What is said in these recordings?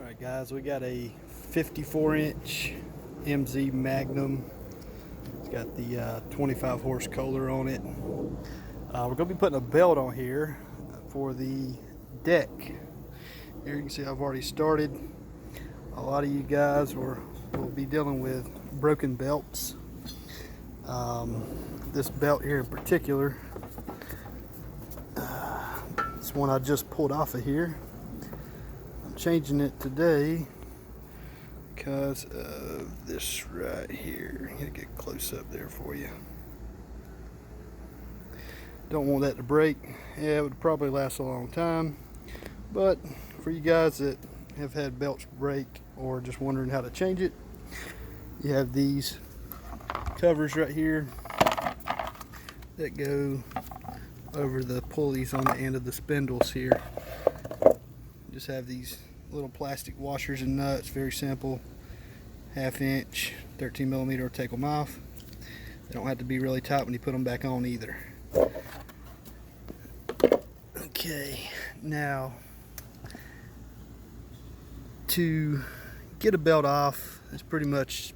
Alright guys, we got a 54-inch MZ Magnum. It's got the 25 horse Kohler on it. We're going to be putting a belt on here for the deck. Here you can see I've already started. A lot of you guys will be dealing with broken belts. This belt here in particular, it's one I just pulled off of here. I'm changing it today because of this right here. I'm gonna get close up there for you. Don't want that to break. Yeah, it would probably last a long time, but for you guys that have had belts break or just wondering how to change it, you have these covers right here that go over the pulleys on the end of the spindles here. Just have these little plastic washers and nuts, very simple, 1/2 inch, 13 millimeter will take them off. They don't have to be really tight when you put them back on either. Okay, now to get a belt off, it's pretty much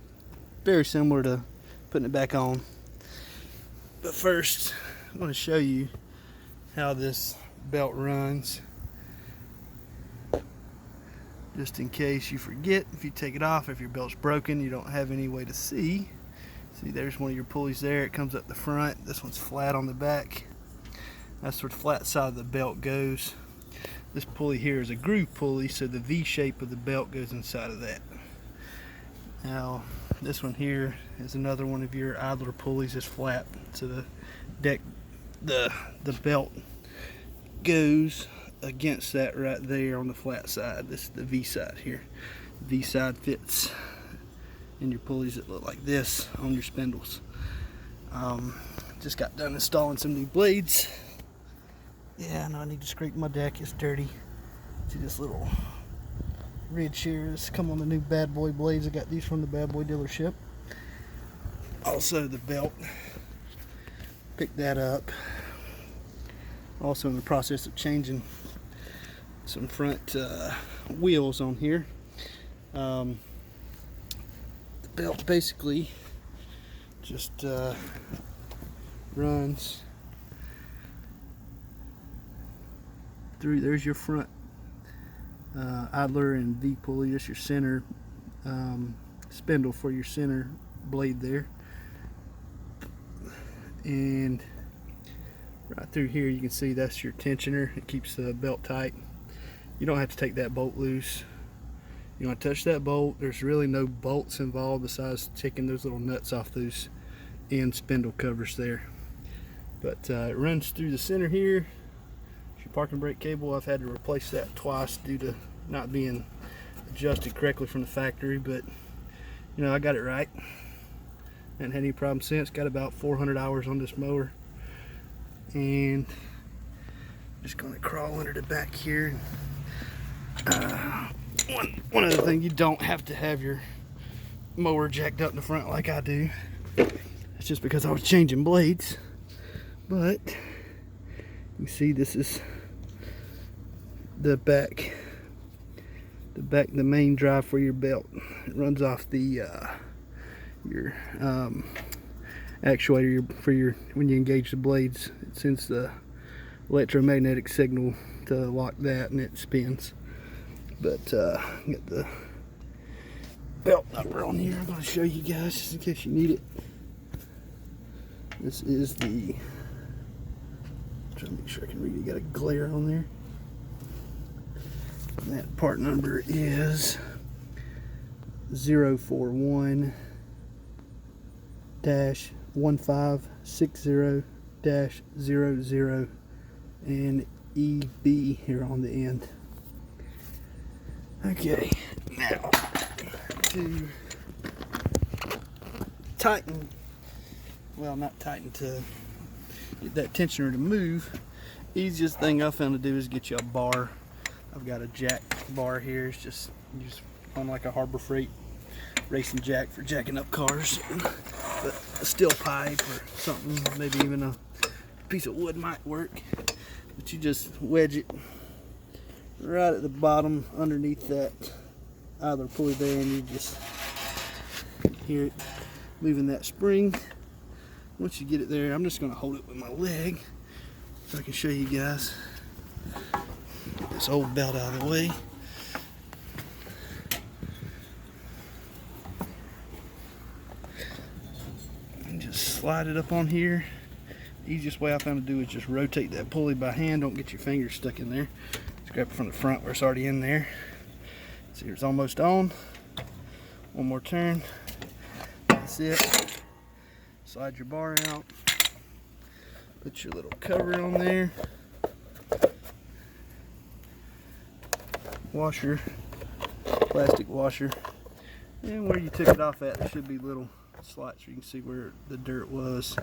very similar to putting it back on. But first, I'm going to show you how this belt runs, just in case you forget. If you take it off, if your belt's broken, you don't have any way to see. See, there's one of your pulleys there. It comes up the front. This one's flat on the back. That's where the flat side of the belt goes. This pulley here is a groove pulley, so the V shape of the belt goes inside of that. Now, this one here is another one of your idler pulleys. Is flat, so the deck, the belt goes against that right there on the flat side. This is the V side here. V side fits in your pulleys that look like this on your spindles. Just got done installing some new blades. Yeah, I know I need to scrape my deck. It's dirty. See this little ridge here. This come on the new Bad Boy blades. I got these from the Bad Boy dealership. Also the belt, picked that up. Also in the process of changing some front wheels on here. The belt basically just runs through. There's your front idler and V pulley. That's your center spindle for your center blade there. And right through here you can see that's your tensioner. It keeps the belt tight. You don't have to take that bolt loose. You don't touch that bolt. There's really no bolts involved besides taking those little nuts off those end spindle covers there. But it runs through the center here. It's your parking brake cable. I've had to replace that twice due to not being adjusted correctly from the factory, but you know, I got it right. Haven't had any problem since. Got about 400 hours on this mower. And just going to crawl under the back here. One other thing, you don't have to have your mower jacked up in the front like I do. That's just because I was changing blades. But you see, this is the main drive for your belt. It runs off the your actuator for your, when you engage the blades, it sends the electromagnetic signal to lock that and it spins. But get the belt number on here. I'm going to show you guys just in case you need it. This is the, trying to make sure I can read it. Got a glare on there. And that part number is 041-1560-00 and EB here on the end. Okay, now to tighten, well, not tighten, to get that tensioner to move, easiest thing I found to do is get you a bar. I've got a jack bar here. It's just on like a Harbor Freight racing jack for jacking up cars, but a steel pipe or something, maybe even a piece of wood might work. But you just wedge it right at the bottom underneath that either pulley there, and you just hear it moving that spring. Once you get it there, I'm just going to hold it with my leg so I can show you guys. Get this old belt out of the way. And just slide it up on here. The easiest way I found to do is just rotate that pulley by hand. Don't get your fingers stuck in there. Just grab it from the front where it's already in there. See, it's almost on. One more turn. That's it. Slide your bar out. Put your little cover on there. Washer, plastic washer. And where you took it off at, there should be little slots where you can see where the dirt was.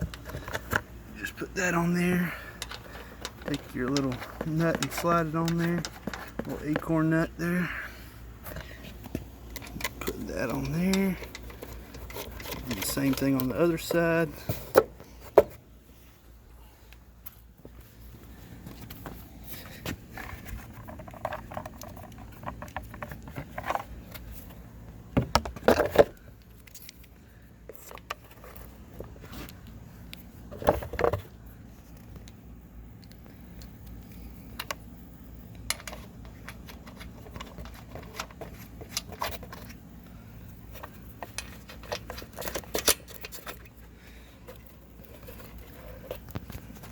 Just put that on there. Take your little nut and slide it on there. Little acorn nut there. Put that on there. Do the same thing on the other side.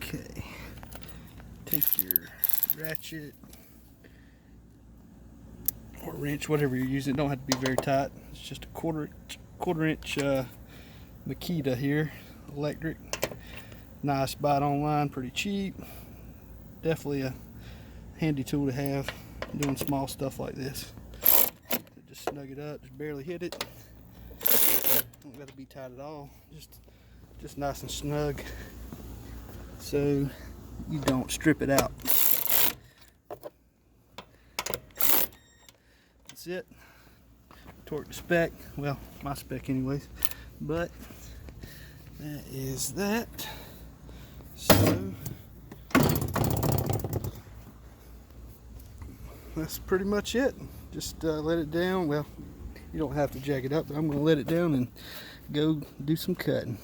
Okay, take your ratchet or wrench, whatever you're using. It don't have to be very tight. It's just a quarter inch Makita here, electric. Nice, buy it online, pretty cheap. Definitely a handy tool to have doing small stuff like this. Just snug it up, just barely hit it. Don't got to be tight at all. Just nice and snug, so you don't strip it out. That's it. Torque to spec. Well, my spec anyways. But that is that. So that's pretty much it. Just let it down. Well, you don't have to jack it up, but I'm going to let it down and go do some cutting.